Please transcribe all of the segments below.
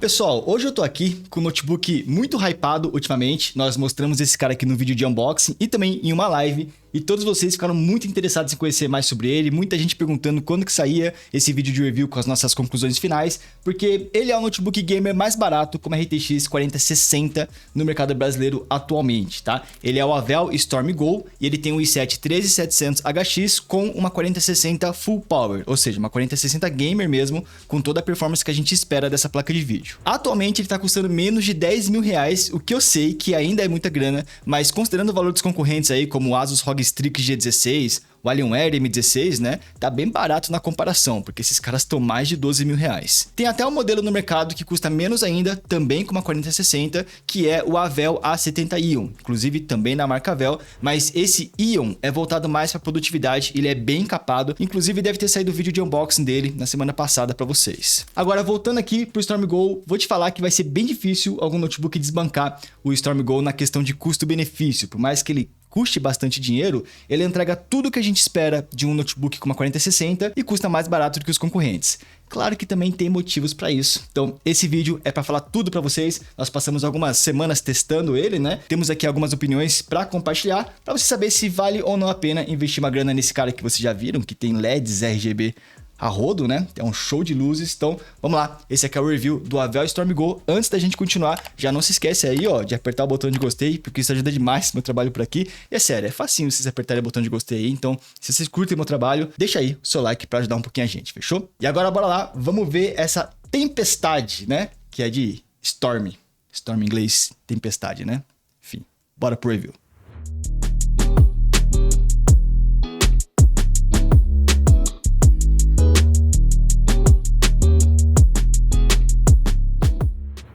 Pessoal, hoje eu tô aqui com um notebook muito hypado ultimamente. Nós mostramos esse cara aqui no vídeo de unboxing e também em uma live. E todos vocês ficaram muito interessados em conhecer mais sobre ele. Muita gente perguntando quando que saía esse vídeo de review com as nossas conclusões finais. Porque ele é o notebook gamer mais barato como a RTX 4060 no mercado brasileiro atualmente, tá? Ele é o Avel Storm Go e ele tem um i7 13700HX com uma 4060 Full Power. Ou seja, uma 4060 gamer mesmo, com toda a performance que a gente espera dessa placa de vídeo. Atualmente ele tá custando menos de 10 mil reais, o que eu sei que ainda é muita grana, mas considerando o valor dos concorrentes aí, como o Asus ROG Strix G16, o Alienware M16, né, tá bem barato na comparação, porque esses caras estão mais de 12 mil reais. Tem até um modelo no mercado que custa menos ainda, também com uma 4060, que é o Avel A70 Ion, inclusive também na marca Avel, mas esse Ion é voltado mais para produtividade, ele é bem capado, inclusive deve ter saído o vídeo de unboxing dele na semana passada para vocês. Agora, voltando aqui pro Storm Go, vou te falar que vai ser bem difícil algum notebook desbancar o Storm Go na questão de custo-benefício, por mais que ele custe bastante dinheiro, ele entrega tudo o que a gente espera de um notebook com uma 4060 e custa mais barato do que os concorrentes. Claro que também tem motivos para isso. Então, esse vídeo é para falar tudo para vocês. Nós passamos algumas semanas testando ele, né? Temos aqui algumas opiniões para compartilhar, para você saber se vale ou não a pena investir uma grana nesse cara que vocês já viram, que tem LEDs RGB a rodo, né? É um show de luzes. Então, vamos lá. Esse aqui é o review do Avel Storm Go. Antes da gente continuar, já não se esquece aí, ó, de apertar o botão de gostei, porque isso ajuda demais meu trabalho por aqui. E é sério, é facinho vocês apertarem o botão de gostei aí. Então, se vocês curtem meu trabalho, deixa aí o seu like para ajudar um pouquinho a gente, fechou? E agora, bora lá. Vamos ver essa tempestade, né? Que é de Storm. Storm em inglês, tempestade, né? Enfim, bora pro review.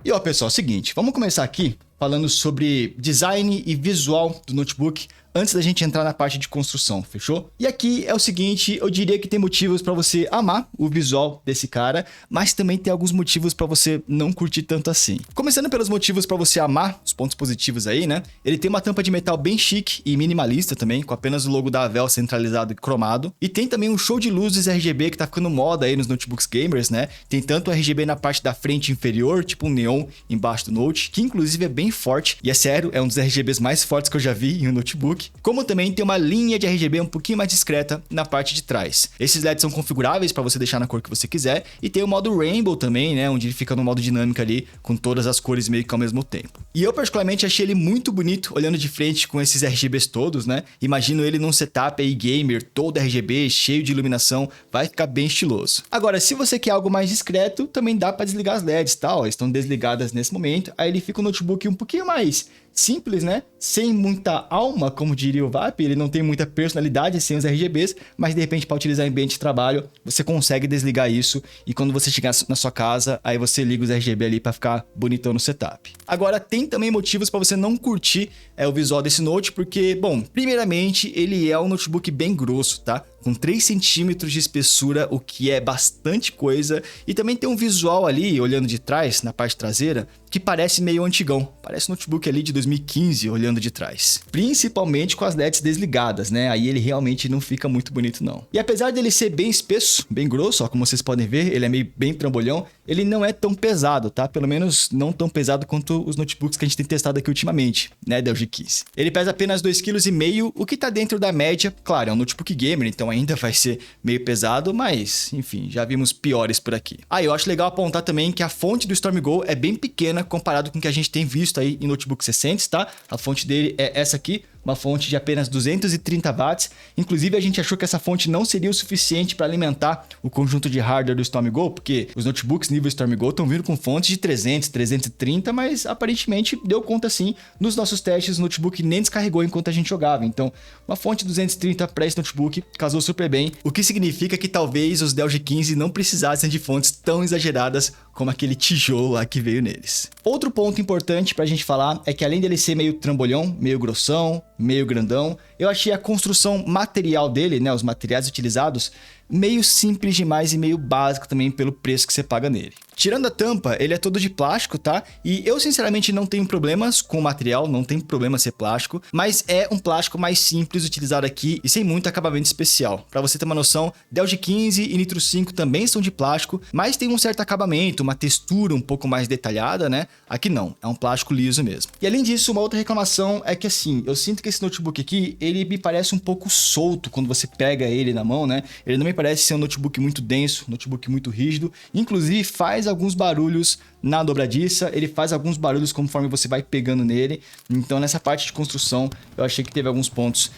E ó, pessoal, é o seguinte, vamos começar aqui falando sobre design e visual do notebook antes da gente entrar na parte de construção, fechou? E aqui é o seguinte, eu diria que tem motivos para você amar o visual desse cara, mas também tem alguns motivos para você não curtir tanto assim. Começando pelos motivos para você amar, os pontos positivos aí, né? Ele tem uma tampa de metal bem chique e minimalista também, com apenas o logo da Avel centralizado e cromado. E tem também um show de luzes RGB que tá ficando moda aí nos notebooks gamers, né? Tem tanto RGB na parte da frente inferior, tipo um neon embaixo do Note, que inclusive é bem forte. E é sério, é um dos RGBs mais fortes que eu já vi em um notebook. Como também tem uma linha de RGB um pouquinho mais discreta na parte de trás. Esses LEDs são configuráveis para você deixar na cor que você quiser. E tem o modo Rainbow também, né? Onde ele fica no modo dinâmico ali, com todas as cores meio que ao mesmo tempo. E eu particularmente achei ele muito bonito, olhando de frente com esses RGBs todos, né? Imagino ele num setup aí gamer, todo RGB, cheio de iluminação, vai ficar bem estiloso. Agora, se você quer algo mais discreto, também dá para desligar as LEDs, tá? Ó, estão desligadas nesse momento. Aí ele fica um notebook um pouquinho mais simples, né? Sem muita alma, como diria o VAP, ele não tem muita personalidade sem os RGBs, mas de repente para utilizar em ambiente de trabalho, você consegue desligar isso e quando você chegar na sua casa, aí você liga os RGB ali para ficar bonitão no setup. Agora, tem também motivos para você não curtir o visual desse Note, porque, bom, primeiramente, ele é um notebook bem grosso, tá? Com 3 centímetros de espessura, o que é bastante coisa, e também tem um visual ali, olhando de trás, na parte traseira, que parece meio antigão, parece um notebook ali de 2015, olhando de trás. Principalmente com as LEDs desligadas, né? Aí ele realmente não fica muito bonito, não. E apesar dele ser bem espesso, bem grosso, ó, como vocês podem ver, ele é meio bem trambolhão, ele não é tão pesado, tá? Pelo menos não tão pesado quanto os notebooks que a gente tem testado aqui ultimamente, né? Da G15. Ele pesa apenas 2,5 kg, o que tá dentro da média. Claro, é um notebook gamer, então ainda vai ser meio pesado, mas, enfim, já vimos piores por aqui. Ah, eu acho legal apontar também que a fonte do Storm Go é bem pequena comparado com o que a gente tem visto aí em notebooks recentes, tá? A fonte dele é essa aqui, uma fonte de apenas 230 watts. Inclusive, a gente achou que essa fonte não seria o suficiente para alimentar o conjunto de hardware do Storm Go, porque os notebooks nível Storm Go estão vindo com fontes de 300, 330, mas aparentemente deu conta sim. Nos nossos testes, o notebook nem descarregou enquanto a gente jogava. Então, uma fonte 230 para esse notebook casou super bem, o que significa que talvez os Dell G15 não precisassem de fontes tão exageradas como aquele tijolo lá que veio neles. Outro ponto importante pra gente falar é que além dele ser meio trambolhão, meio grossão, meio grandão, eu achei a construção material dele, né, os materiais utilizados, meio simples demais e meio básico também pelo preço que você paga nele. Tirando a tampa, ele é todo de plástico, tá? E eu sinceramente não tenho problemas com o material, não tem problema ser plástico, mas é um plástico mais simples utilizado aqui e sem muito acabamento especial. Pra você ter uma noção, Delge 15 e Nitro 5 também são de plástico, mas tem um certo acabamento, uma textura um pouco mais detalhada, né? Aqui não, é um plástico liso mesmo. E além disso, uma outra reclamação é que assim, eu sinto que esse notebook aqui, ele me parece um pouco solto quando você pega ele na mão, né? Ele não me parece ser um notebook muito denso, um notebook muito rígido, inclusive faz alguns barulhos na dobradiça, ele faz alguns barulhos conforme você vai pegando nele, então nessa parte de construção eu achei que teve alguns pontos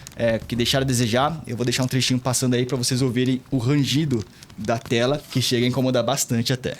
que deixaram a desejar. Eu vou deixar um trechinho passando aí para vocês ouvirem o rangido da tela, que chega a incomodar bastante até.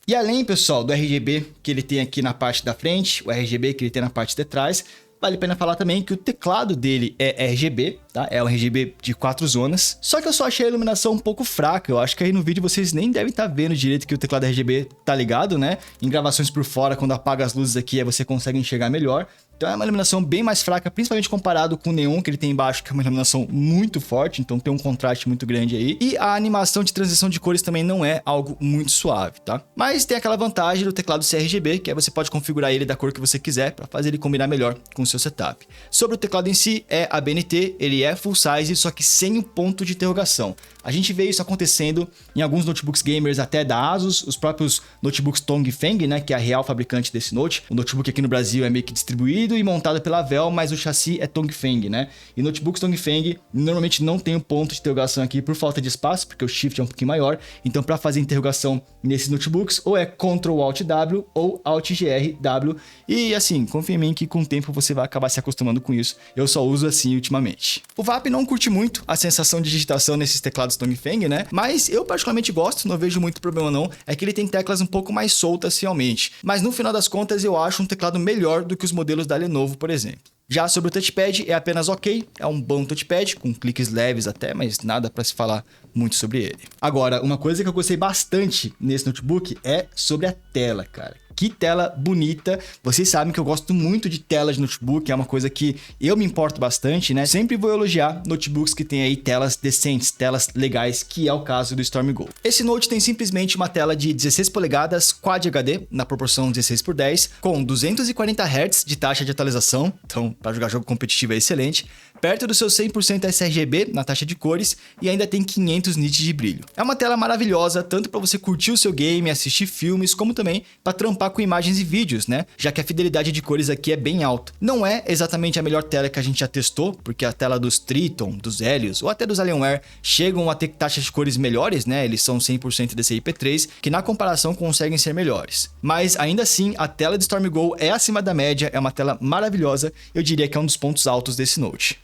E além, pessoal, do RGB que ele tem aqui na parte da frente, o RGB que ele tem na parte de trás, vale a pena falar também que o teclado dele é RGB, tá? É um RGB de 4 zonas. Só que eu só achei a iluminação um pouco fraca. Eu acho que aí no vídeo vocês nem devem estar vendo direito que o teclado RGB tá ligado, né? Em gravações por fora, quando apaga as luzes aqui, aí você consegue enxergar melhor. Então é uma iluminação bem mais fraca, principalmente comparado com o neon que ele tem embaixo, que é uma iluminação muito forte, então tem um contraste muito grande aí. E a animação de transição de cores também não é algo muito suave, tá? Mas tem aquela vantagem do teclado CRGB, que é você pode configurar ele da cor que você quiser para fazer ele combinar melhor com o seu setup. Sobre o teclado em si, é a BNT, ele é full size, só que sem o ponto de interrogação. A gente vê isso acontecendo em alguns notebooks gamers até da Asus, os próprios notebooks Tongfeng, né, que é a real fabricante desse note. O notebook aqui no Brasil é meio que distribuído e montado pela Vel, mas o chassi é Tongfeng, né? E notebooks Tongfeng normalmente não tem um ponto de interrogação aqui por falta de espaço, porque o shift é um pouquinho maior. Então, para fazer interrogação nesses notebooks, ou é Ctrl Alt W ou Alt GR W. E assim, confia em mim que com o tempo você vai acabar se acostumando com isso. Eu só uso assim ultimamente. O VAP não curte muito a sensação de digitação nesses teclados Tongfeng, né? Mas eu particularmente gosto, não vejo muito problema não. É que ele tem teclas um pouco mais soltas realmente. Mas no final das contas eu acho um teclado melhor do que os modelos da Lenovo, por exemplo. Já sobre o touchpad, é apenas ok, é um bom touchpad, com cliques leves até, mas nada para se falar muito sobre ele. Agora, uma coisa que eu gostei bastante nesse notebook é sobre a tela, cara. Que tela bonita. Vocês sabem que eu gosto muito de tela de notebook, é uma coisa que eu me importo bastante, né? Sempre vou elogiar notebooks que tem aí telas decentes, telas legais, que é o caso do Storm Go. Esse Note tem simplesmente uma tela de 16 polegadas Quad HD, na proporção 16:10, com 240 Hz de taxa de atualização, então para jogar jogo competitivo é excelente, perto do seu 100% sRGB na taxa de cores e ainda tem 500 nits de brilho. É uma tela maravilhosa, tanto para você curtir o seu game, assistir filmes, como também para trampar com imagens e vídeos, né? Já que a fidelidade de cores aqui é bem alta. Não é exatamente a melhor tela que a gente já testou, porque a tela dos Triton, dos Helios ou até dos Alienware chegam a ter taxas de cores melhores, né? Eles são 100% DCI-P3, que na comparação conseguem ser melhores. Mas ainda assim, a tela de Storm Go é acima da média, é uma tela maravilhosa, eu diria que é um dos pontos altos desse Note.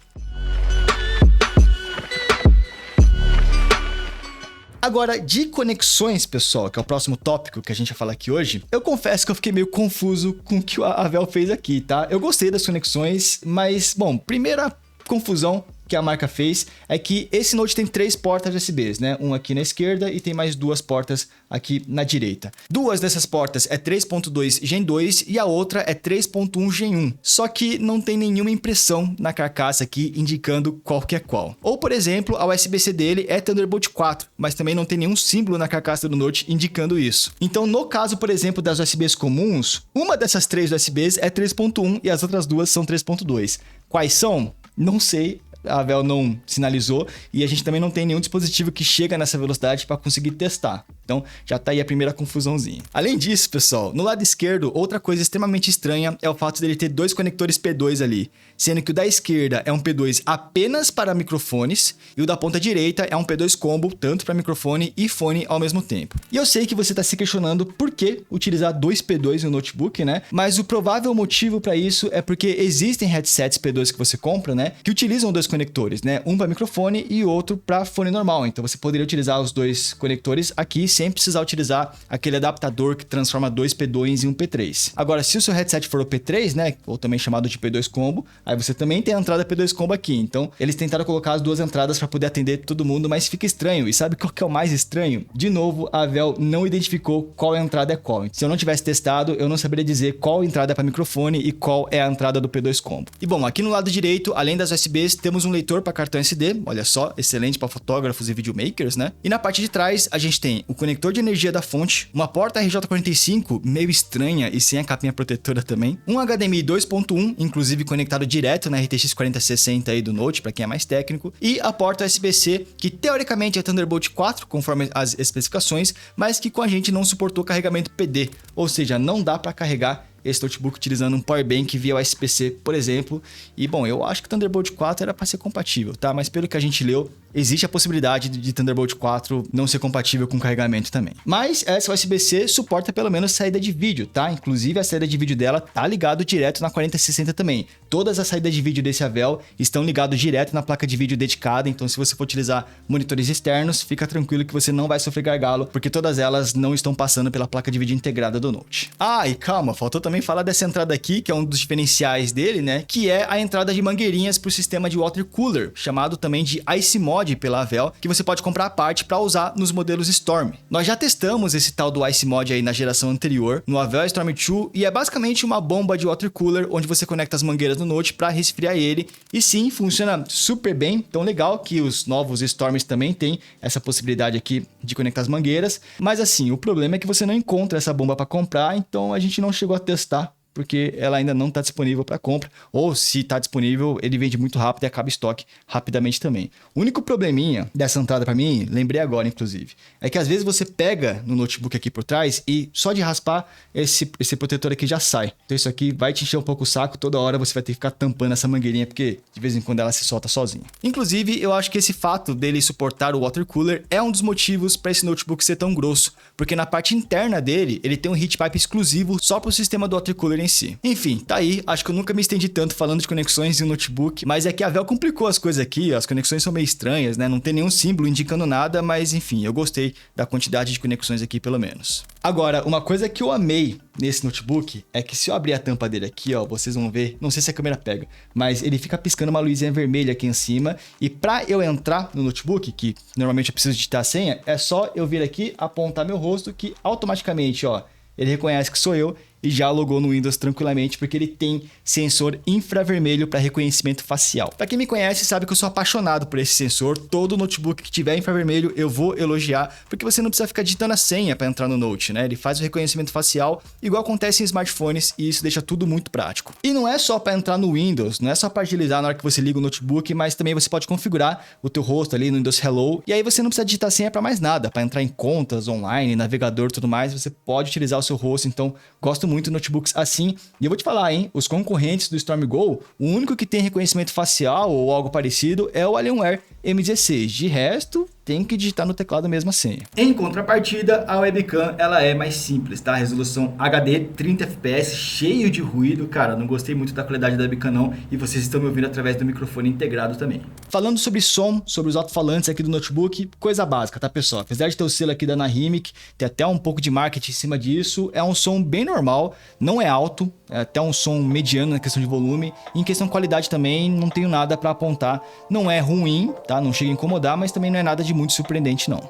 Agora, de conexões, pessoal, que é o próximo tópico que a gente vai falar aqui hoje, eu confesso que eu fiquei meio confuso com o que a Vel fez aqui, tá? Eu gostei das conexões, mas, bom, primeira confusão que a marca fez é que esse Note tem 3 portas USBs, né? Um aqui na esquerda e tem mais 2 portas aqui na direita. 2 dessas portas é 3.2 Gen 2 e a outra é 3.1 Gen 1. Só que não tem nenhuma impressão na carcaça aqui indicando qual que é qual. Ou, por exemplo, a USB-C dele é Thunderbolt 4, mas também não tem nenhum símbolo na carcaça do Note indicando isso. Então, no caso, por exemplo, das USBs comuns, uma dessas 3 USBs é 3.1 e as outras 2 são 3.2. Quais são? Não sei. A Vel não sinalizou e a gente também não tem nenhum dispositivo que chega nessa velocidade para conseguir testar. Então já tá aí a primeira confusãozinha. Além disso, pessoal, no lado esquerdo, outra coisa extremamente estranha é o fato dele ter 2 conectores P2 ali, sendo que o da esquerda é um P2 apenas para microfones e o da ponta direita é um P2 combo tanto para microfone e fone ao mesmo tempo. E eu sei que você está se questionando por que utilizar 2 P2 no notebook, né? Mas o provável motivo para isso é porque existem headsets P2 que você compra, né? Que utilizam 2 conectores, né? Um para microfone e outro para fone normal. Então você poderia utilizar os 2 conectores aqui sem precisar utilizar aquele adaptador que transforma dois P2 em um P3. Agora, se o seu headset for o P3, né, ou também chamado de P2 Combo, aí você também tem a entrada P2 Combo aqui. Então, eles tentaram colocar as duas entradas para poder atender todo mundo, mas fica estranho. E sabe qual que é o mais estranho? De novo, a Avel não identificou qual entrada é qual. Se eu não tivesse testado, eu não saberia dizer qual entrada é para microfone e qual é a entrada do P2 Combo. E bom, aqui no lado direito, além das USBs, temos um leitor para cartão SD, olha só, excelente para fotógrafos e videomakers, né? E na parte de trás, a gente tem o conector de energia da fonte, uma porta RJ45 meio estranha e sem a capinha protetora também, um HDMI 2.1, inclusive conectado direto na RTX 4060 aí do Note, para quem é mais técnico, e a porta USB-C, que teoricamente é Thunderbolt 4, conforme as especificações, mas que com a gente não suportou carregamento PD, ou seja, não dá para carregar esse notebook utilizando um power bank via USB-C, por exemplo. E bom, eu acho que o Thunderbolt 4 era para ser compatível, tá? Mas pelo que a gente leu, existe a possibilidade de Thunderbolt 4 não ser compatível com carregamento também. Mas essa USB-C suporta pelo menos saída de vídeo, tá? Inclusive a saída de vídeo dela tá ligado direto na 4060 também. Todas as saídas de vídeo desse Avel estão ligadas direto na placa de vídeo dedicada, então se você for utilizar monitores externos, fica tranquilo que você não vai sofrer gargalo, porque todas elas não estão passando pela placa de vídeo integrada do Note. Ah, e calma, faltou também falar dessa entrada aqui, que é um dos diferenciais dele, né? Que é a entrada de mangueirinhas para o sistema de water cooler, chamado também de Ice Mod pela Avel, que você pode comprar à parte para usar nos modelos Storm. Nós já testamos esse tal do Ice Mod aí na geração anterior, no Avel Storm 2, e é basicamente uma bomba de water cooler onde você conecta as mangueiras no Note para resfriar ele. E sim, funciona super bem, tão legal que os novos Storms também têm essa possibilidade aqui de conectar as mangueiras. Mas assim, o problema é que você não encontra essa bomba para comprar, então a gente não chegou a testar, porque ela ainda não está disponível para compra, ou se está disponível, ele vende muito rápido e acaba estoque rapidamente também. O único probleminha dessa entrada para mim, lembrei agora inclusive, é que às vezes você pega no notebook aqui por trás e só de raspar esse protetor aqui já sai. Então isso aqui vai te encher um pouco o saco, toda hora você vai ter que ficar tampando essa mangueirinha, porque de vez em quando ela se solta sozinha. Inclusive, eu acho que esse fato dele suportar o water cooler é um dos motivos para esse notebook ser tão grosso, porque na parte interna dele, ele tem um heat pipe exclusivo só para o sistema do water cooler em si. Enfim, tá aí, acho que eu nunca me estendi tanto falando de conexões em um notebook, mas é que a Avel complicou as coisas aqui, as conexões são meio estranhas, né? Não tem nenhum símbolo indicando nada, mas enfim, eu gostei da quantidade de conexões aqui pelo menos. Agora, uma coisa que eu amei nesse notebook é que se eu abrir a tampa dele aqui, ó, vocês vão ver, não sei se a câmera pega, mas ele fica piscando uma luzinha vermelha aqui em cima, e pra eu entrar no notebook, que normalmente eu preciso digitar a senha, é só eu vir aqui, apontar meu rosto, que automaticamente, ó, ele reconhece que sou eu e já logou no Windows tranquilamente, porque ele tem sensor infravermelho para reconhecimento facial. Para quem me conhece sabe que eu sou apaixonado por esse sensor. Todo notebook que tiver infravermelho eu vou elogiar, porque você não precisa ficar digitando a senha para entrar no Note, né? Ele faz o reconhecimento facial, igual acontece em smartphones, e isso deixa tudo muito prático. E não é só para entrar no Windows, não é só para agilizar na hora que você liga o notebook, mas também você pode configurar o teu rosto ali no Windows Hello, e aí você não precisa digitar senha para mais nada, para entrar em contas online, navegador e tudo mais, você pode utilizar o seu rosto. Então gosto muito de notebooks assim. E eu vou te falar, hein? Os concorrentes do Storm Go, o único que tem reconhecimento facial ou algo parecido é o Alienware M16. De resto, tem que digitar no teclado mesmo a senha. Em contrapartida, a webcam ela é mais simples, tá? Resolução HD, 30 fps, cheio de ruído. Cara, não gostei muito da qualidade da webcam não, e vocês estão me ouvindo através do microfone integrado também. Falando sobre som, sobre os alto-falantes aqui do notebook, coisa básica, tá, pessoal? Apesar de ter o selo aqui da Anahimic, tem até um pouco de marketing em cima disso, é um som bem normal, não é alto, é até um som mediano na questão de volume. Em questão de qualidade também, não tenho nada para apontar. Não é ruim, tá? Não chega a incomodar, mas também não é nada de muito surpreendente não.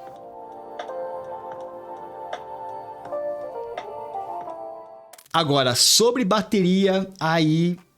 Agora, sobre bateria,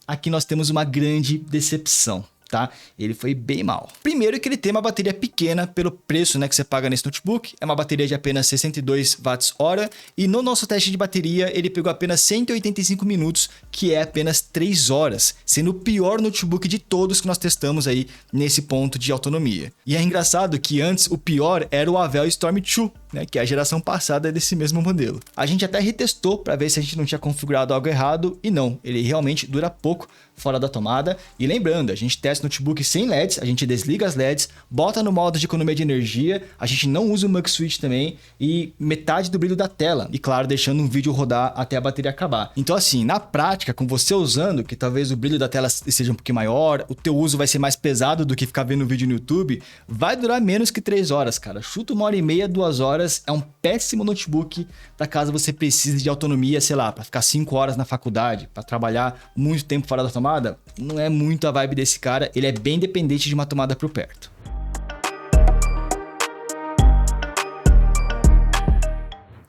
aqui nós temos uma grande decepção, tá? Ele foi bem mal. Primeiro que ele tem uma bateria pequena pelo preço, né, que você paga nesse notebook. É uma bateria de apenas 62 watts-hora, e no nosso teste de bateria ele pegou apenas 185 minutos, que é apenas 3 horas, sendo o pior notebook de todos que nós testamos aí nesse ponto de autonomia. E é engraçado que antes o pior era o Avel Storm 2, né, que é a geração passada desse mesmo modelo. A gente até retestou para ver se a gente não tinha configurado algo errado, e não, ele realmente dura pouco fora da tomada. E lembrando, a gente testa notebook sem LEDs, a gente desliga as LEDs, bota no modo de economia de energia, a gente não usa o Mux Switch também, e metade do brilho da tela, e claro, deixando um vídeo rodar até a bateria acabar. Então assim, na prática, com você usando, que talvez o brilho da tela seja um pouquinho maior, o teu uso vai ser mais pesado do que ficar vendo vídeo no YouTube, vai durar menos que 3 horas, cara. Chuta 1h30, 2 horas, horas é um péssimo notebook para caso você precise de autonomia, sei lá, para ficar 5 horas na faculdade, para trabalhar muito tempo fora da tomada. Não é muito a vibe desse cara, ele é bem dependente de uma tomada por perto.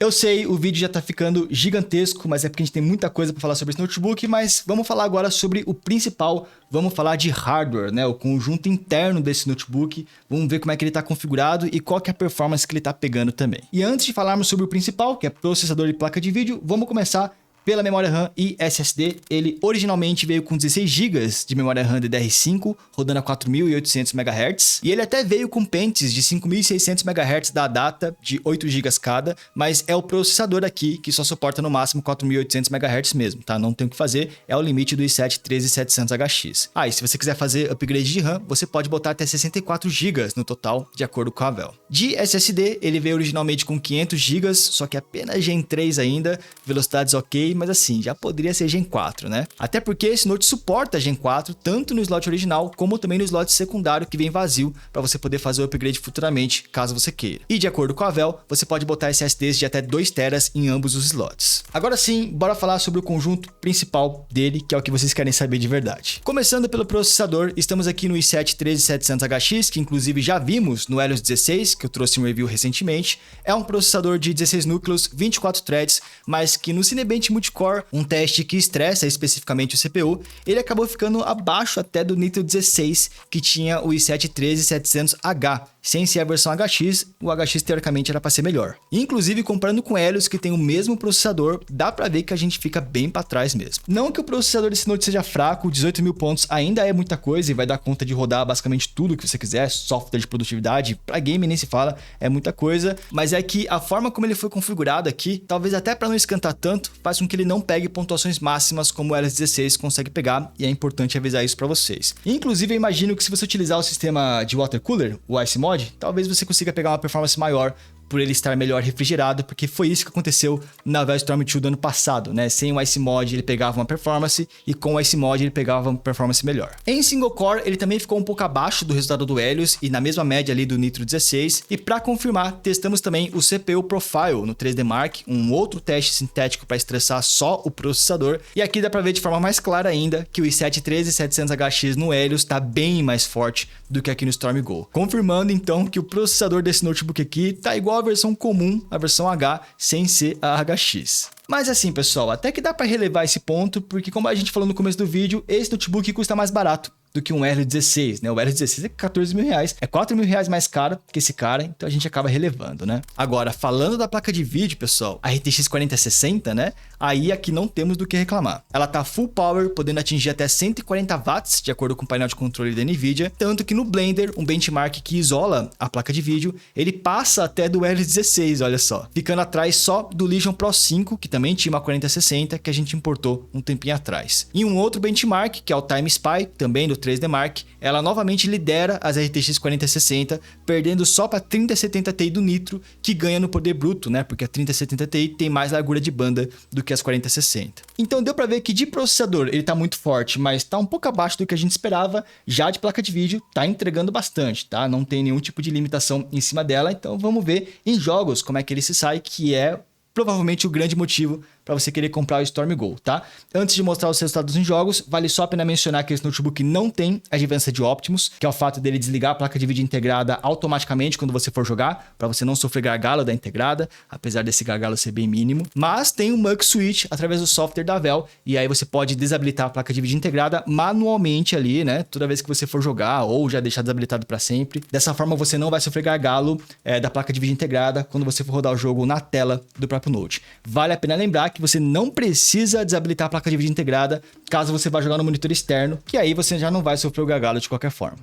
Eu sei, o vídeo já tá ficando gigantesco, mas é porque a gente tem muita coisa para falar sobre esse notebook, mas vamos falar agora sobre o principal, vamos falar de hardware, né? O conjunto interno desse notebook, vamos ver como é que ele tá configurado e qual que é a performance que ele tá pegando também. E antes de falarmos sobre o principal, que é processador e placa de vídeo, vamos começar pela memória RAM e SSD. Ele originalmente veio com 16 GB de memória RAM DDR5, rodando a 4.800 MHz, e ele até veio com pentes de 5.600 MHz da Adata, de 8 GB cada, mas é o processador aqui que só suporta no máximo 4.800 MHz mesmo, tá? Não tem o que fazer, é o limite do i7 13700HX. E se você quiser fazer upgrade de RAM, você pode botar até 64 GB no total, de acordo com a Vel. De SSD, ele veio originalmente com 500 GB, só que apenas Gen 3 ainda, velocidades ok, mas assim, já poderia ser Gen 4, né? Até porque esse Note suporta Gen 4, tanto no slot original, como também no slot secundário que vem vazio, para você poder fazer o upgrade futuramente, caso você queira. E de acordo com a Vel, você pode botar SSDs de até 2 TB em ambos os slots. Agora sim, bora falar sobre o conjunto principal dele, que é o que vocês querem saber de verdade. Começando pelo processador, estamos aqui no i7 13700HX, que inclusive já vimos no Helios 16, que eu trouxe um review recentemente. É um processador de 16 núcleos, 24 threads, mas que no Cinebench Multicore, um teste que estressa especificamente o CPU, ele acabou ficando abaixo até do Nitro 16, que tinha o i7 13700H. Sem ser a versão HX, o HX teoricamente era para ser melhor. Inclusive, comparando com Helios, que tem o mesmo processador, dá para ver que a gente fica bem para trás mesmo. Não que o processador desse Note seja fraco, 18.000 pontos ainda é muita coisa e vai dar conta de rodar basicamente tudo que você quiser, software de produtividade, para game nem se fala, é muita coisa, mas é que a forma como ele foi configurado aqui, talvez até para não esquentar tanto, faz com que ele não pegue pontuações máximas como o Helios 16 consegue pegar, e é importante avisar isso para vocês. Inclusive, eu imagino que se você utilizar o sistema de water cooler, o Ice Mod, talvez você consiga pegar uma performance maior por ele estar melhor refrigerado, porque foi isso que aconteceu na Vel Storm 2 do ano passado, né? Sem o Ice Mod ele pegava uma performance e com o Ice Mod ele pegava uma performance melhor. Em single core ele também ficou um pouco abaixo do resultado do Helios e na mesma média ali do Nitro 16. E para confirmar, testamos também o CPU Profile no 3D Mark, um outro teste sintético para estressar só o processador. E aqui dá para ver de forma mais clara ainda que o i7 13700HX no Helios está bem mais forte do que aqui no Storm Go. Confirmando então que o processador desse notebook aqui tá igual a versão comum, a versão H, sem ser a HX. Mas assim, pessoal, até que dá para relevar esse ponto, porque como a gente falou no começo do vídeo, esse notebook custa mais barato do que um Helios 16, né? O Helios 16 é 14 mil reais, é 4 mil reais mais caro que esse cara, então a gente acaba relevando, né? Agora, falando da placa de vídeo, pessoal, a RTX 4060, né? Aí aqui não temos do que reclamar. Ela tá full power, podendo atingir até 140 watts, de acordo com o painel de controle da Nvidia, tanto que no Blender, um benchmark que isola a placa de vídeo, ele passa até do Helios 16, olha só, ficando atrás só do Legion Pro 5, que também tinha uma 4060, que a gente importou um tempinho atrás. E um outro benchmark, que é o Time Spy, também do 3D Mark, ela novamente lidera as RTX 4060, perdendo só para a 3070 Ti do Nitro, que ganha no poder bruto, né? Porque a 3070 Ti tem mais largura de banda do que as 4060. Então deu para ver que de processador ele tá muito forte, mas tá um pouco abaixo do que a gente esperava. Já de placa de vídeo tá entregando bastante, tá? Não tem nenhum tipo de limitação em cima dela, então vamos ver em jogos como é que ele se sai, que é provavelmente o grande motivo para você querer comprar o Storm Go, tá? Antes de mostrar os resultados em jogos, vale só a pena mencionar que esse notebook não tem Advanced Optimus, que é o fato dele desligar a placa de vídeo integrada automaticamente quando você for jogar, para você não sofrer gargalo da integrada, apesar desse gargalo ser bem mínimo. Mas tem um Mux Switch através do software da Vel, e aí você pode desabilitar a placa de vídeo integrada manualmente ali, né? Toda vez que você for jogar ou já deixar desabilitado para sempre. Dessa forma você não vai sofrer gargalo da placa de vídeo integrada quando você for rodar o jogo na tela do próprio Note. Vale a pena lembrar que você não precisa desabilitar a placa de vídeo integrada caso você vá jogar no monitor externo, que aí você já não vai sofrer o gargalo de qualquer forma.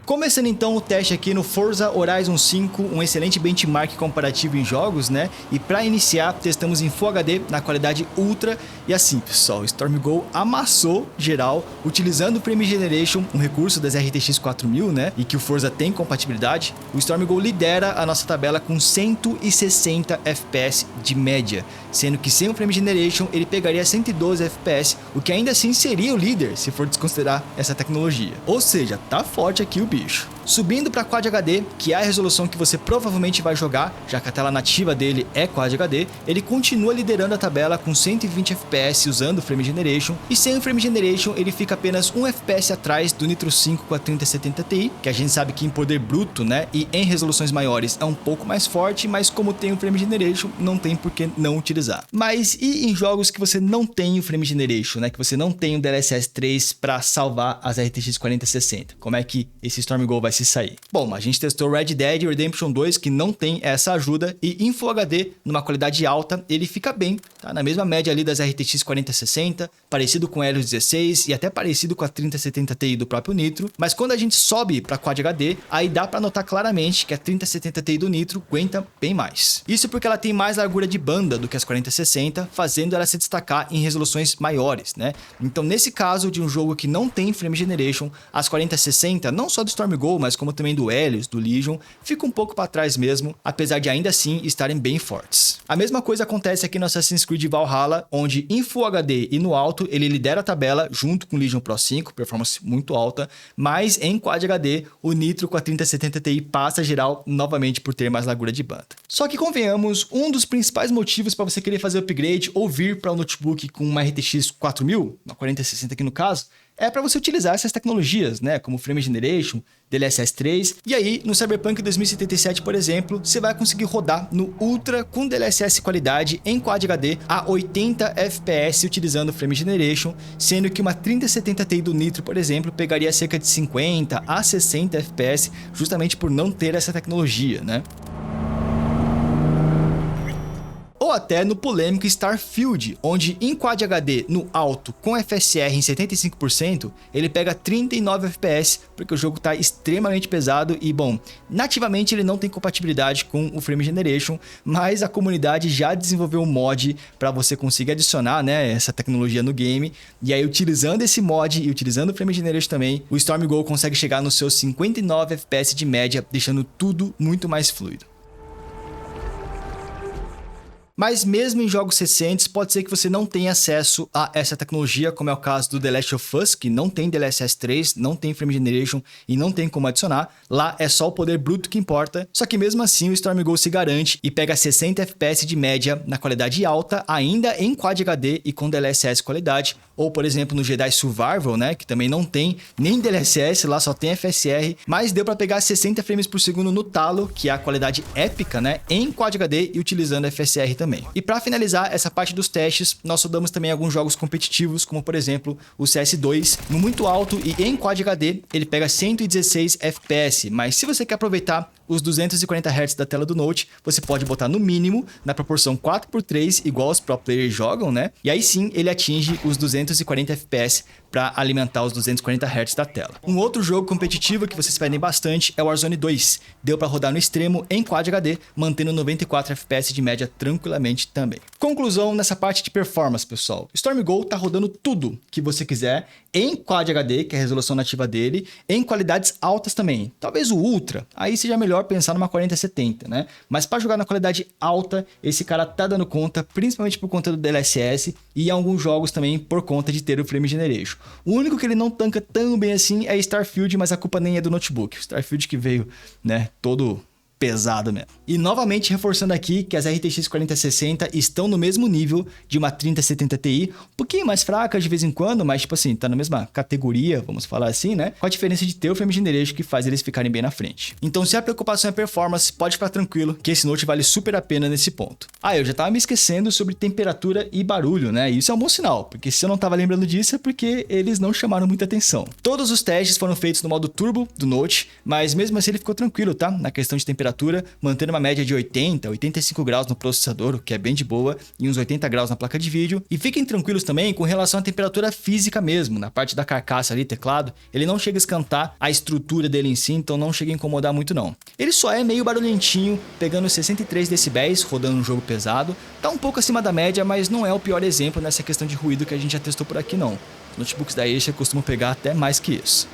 Começando então o teste aqui no Forza Horizon 5, um excelente benchmark comparativo em jogos, né? E para iniciar, testamos em Full HD na qualidade Ultra. E assim, pessoal, o StormGo amassou geral, utilizando o Frame Generation, um recurso das RTX 4000, né? E que o Forza tem compatibilidade. O StormGo lidera a nossa tabela com 160 FPS de média, sendo que sem o Frame Generation ele pegaria 112 FPS, o que ainda assim seria o líder se for desconsiderar essa tecnologia. Ou seja, tá forte aqui o bicho. Subindo para Quad HD, que é a resolução que você provavelmente vai jogar, já que a tela nativa dele é Quad HD, ele continua liderando a tabela com 120 FPS usando o Frame Generation, e sem o Frame Generation ele fica apenas 1 FPS atrás do Nitro 5 com a 3070 Ti, que a gente sabe que em poder bruto, né, e em resoluções maiores é um pouco mais forte, mas como tem o Frame Generation, não tem por que não utilizar. Mas e em jogos que você não tem o Frame Generation, né, que você não tem o DLSS 3 para salvar as RTX 4060? Como é que esse StormGo vai se sair? Bom, a gente testou Red Dead Redemption 2, que não tem essa ajuda, e em Full HD, numa qualidade alta, ele fica bem, tá? Na mesma média ali das RTX 4060, parecido com o Helios 16 e até parecido com a 3070 Ti do próprio Nitro, mas quando a gente sobe para Quad HD, aí dá para notar claramente que a 3070 Ti do Nitro aguenta bem mais. Isso porque ela tem mais largura de banda do que as 4060, fazendo ela se destacar em resoluções maiores, né? Então, nesse caso de um jogo que não tem Frame Generation, as 4060, não só do StormGo, mas como também do Helios, do Legion, fica um pouco para trás mesmo, apesar de ainda assim estarem bem fortes. A mesma coisa acontece aqui no Assassin's Creed Valhalla, onde em Full HD e no alto ele lidera a tabela junto com o Legion Pro 5, performance muito alta, mas em Quad HD o Nitro com a 3070 Ti passa geral novamente por ter mais largura de banda. Só que convenhamos, um dos principais motivos para você querer fazer upgrade ou vir para um notebook com uma RTX 4000, uma 4060 aqui no caso, é para você utilizar essas tecnologias, né, como Frame Generation, DLSS 3, e aí no Cyberpunk 2077, por exemplo, você vai conseguir rodar no Ultra com DLSS qualidade em Quad HD a 80 FPS utilizando Frame Generation, sendo que uma 3070 Ti do Nitro, por exemplo, pegaria cerca de 50 a 60 FPS justamente por não ter essa tecnologia, né? Ou até no polêmico Starfield, onde em Quad HD no alto com FSR em 75%, ele pega 39 FPS, porque o jogo está extremamente pesado e, bom, nativamente ele não tem compatibilidade com o Frame Generation, mas a comunidade já desenvolveu um mod para você conseguir adicionar, né, essa tecnologia no game, e aí utilizando esse mod e utilizando o Frame Generation também, o StormGo consegue chegar nos seus 59 FPS de média, deixando tudo muito mais fluido. Mas mesmo em jogos recentes, pode ser que você não tenha acesso a essa tecnologia, como é o caso do The Last of Us, que não tem DLSS 3, não tem Frame Generation e não tem como adicionar. Lá é só o poder bruto que importa, só que mesmo assim o StormGo se garante e pega 60 FPS de média na qualidade alta, ainda em Quad HD e com DLSS qualidade. Ou, por exemplo, no Jedi Survival, né, que também não tem nem DLSS, lá só tem FSR, mas deu para pegar 60 frames por segundo no talo, que é a qualidade épica, né, em Quad HD e utilizando FSR também. E para finalizar essa parte dos testes, nós rodamos também alguns jogos competitivos, como por exemplo o CS2, no muito alto e em Quad HD ele pega 116 FPS, mas se você quer aproveitar os 240 Hz da tela do Note, você pode botar no mínimo, na proporção 4:3, igual os pro players jogam, né? E aí sim ele atinge os 240 FPS para alimentar os 240 Hz da tela. Um outro jogo competitivo que vocês pedem bastante é o Warzone 2. Deu para rodar no extremo em Quad HD, mantendo 94 FPS de média tranquilamente também. Conclusão nessa parte de performance, pessoal. O StormGo tá rodando tudo que você quiser em Quad HD, que é a resolução nativa dele, em qualidades altas também. Talvez o Ultra, aí seja melhor pensar numa 4070, né? Mas para jogar na qualidade alta, esse cara tá dando conta, principalmente por conta do DLSS e em alguns jogos também por conta de ter o Frame Generation. O único que ele não tanca tão bem assim é Starfield, mas a culpa nem é do notebook. O Starfield que veio, né, todo pesado mesmo. E novamente reforçando aqui que as RTX 4060 estão no mesmo nível de uma 3070 Ti, um pouquinho mais fraca de vez em quando, mas tipo assim, tá na mesma categoria, vamos falar assim, né? Com a diferença de ter o Frame Generation que faz eles ficarem bem na frente. Então se a preocupação é performance, pode ficar tranquilo que esse Note vale super a pena nesse ponto. Ah, eu já tava me esquecendo sobre temperatura e barulho, né? E isso é um bom sinal, porque se eu não tava lembrando disso é porque eles não chamaram muita atenção. Todos os testes foram feitos no modo turbo do Note, mas mesmo assim ele ficou tranquilo, tá? Na questão de temperatura temperatura, mantendo uma média de 80, 85 graus no processador, o que é bem de boa, e uns 80 graus na placa de vídeo. E fiquem tranquilos também com relação à temperatura física mesmo, na parte da carcaça ali, teclado, ele não chega a esquentar a estrutura dele em si, então não chega a incomodar muito não. Ele só é meio barulhentinho, pegando 63 decibéis, rodando um jogo pesado, tá um pouco acima da média, mas não é o pior exemplo nessa questão de ruído que a gente já testou por aqui não. Os notebooks da Acer costumam pegar até mais que isso.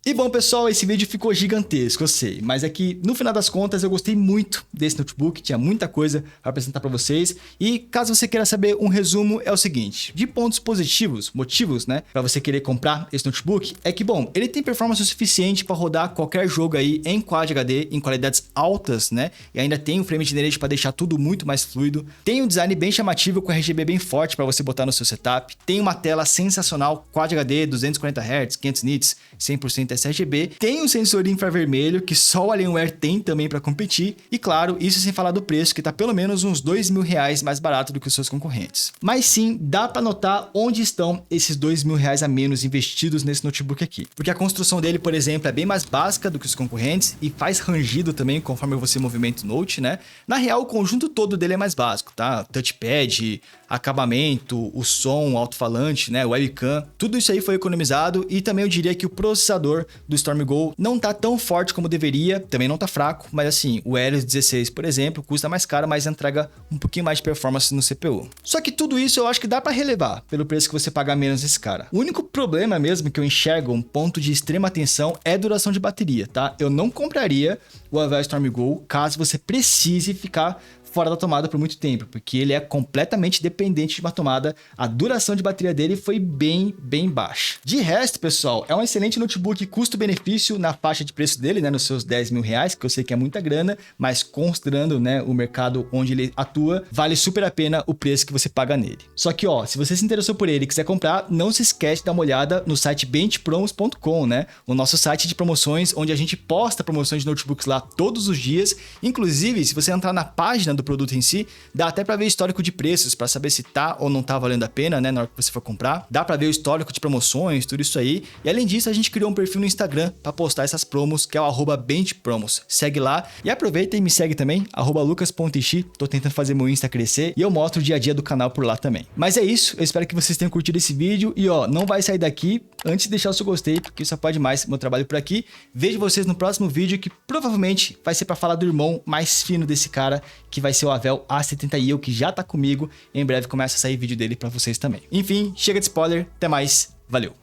E bom pessoal, esse vídeo ficou gigantesco, eu sei, mas é que no final das contas eu gostei muito desse notebook, tinha muita coisa para apresentar para vocês e caso você queira saber um resumo é o seguinte, de pontos positivos, motivos, né, para você querer comprar esse notebook, é que bom, ele tem performance o suficiente para rodar qualquer jogo aí em Quad HD, em qualidades altas, né, e ainda tem um frame generate para deixar tudo muito mais fluido, tem um design bem chamativo com RGB bem forte para você botar no seu setup, tem uma tela sensacional, Quad HD, 240 Hz, 500 nits, 100% sRGB, tem um sensor infravermelho que só o Alienware tem também para competir e claro, isso sem falar do preço que tá pelo menos uns R$2.000 mais barato do que os seus concorrentes. Mas sim, dá para notar onde estão esses R$2.000 a menos investidos nesse notebook aqui, porque a construção dele, por exemplo, é bem mais básica do que os concorrentes e faz rangido também conforme você movimenta o Note, né? Na real, o conjunto todo dele é mais básico, tá? Touchpad, acabamento, o som, o alto-falante, né? Webcam, tudo isso aí foi economizado e também eu diria que o processador do StormGo não tá tão forte como deveria, também não tá fraco, mas assim, o Helio 16, por exemplo, custa mais caro, mas entrega um pouquinho mais de performance no CPU. Só que tudo isso eu acho que dá pra relevar, pelo preço que você pagar menos nesse cara. O único problema mesmo que eu enxergo, um ponto de extrema atenção, é a duração de bateria, tá? Eu não compraria o Aveo StormGo caso você precise ficar fora da tomada por muito tempo, porque ele é completamente dependente de uma tomada, a duração de bateria dele foi bem baixa. De resto, pessoal, é um excelente notebook custo-benefício na faixa de preço dele, né, nos seus R$10.000, que eu sei que é muita grana, mas considerando, né, o mercado onde ele atua, vale super a pena o preço que você paga nele. Só que, ó, se você se interessou por ele e quiser comprar, não se esquece de dar uma olhada no site benchpromos.com, né, o nosso site de promoções, onde a gente posta promoções de notebooks lá todos os dias, inclusive, se você entrar na página do produto em si, dá até para ver histórico de preços, para saber se tá ou não tá valendo a pena, né, na hora que você for comprar. Dá para ver o histórico de promoções, tudo isso aí. E além disso, a gente criou um perfil no Instagram para postar essas promos, que é o @benchpromos. Segue lá e aproveita e me segue também, @lucas.ixi. Tô tentando fazer meu Insta crescer e eu mostro o dia a dia do canal por lá também. Mas é isso, eu espero que vocês tenham curtido esse vídeo e ó, não vai sair daqui antes de deixar o seu gostei, porque isso apoia demais meu trabalho por aqui. Vejo vocês no próximo vídeo, que provavelmente vai ser para falar do irmão mais fino desse cara, que vai ser o Aveo A70i, que já tá comigo. Em breve começa a sair vídeo dele para vocês também. Enfim, chega de spoiler, até mais, valeu!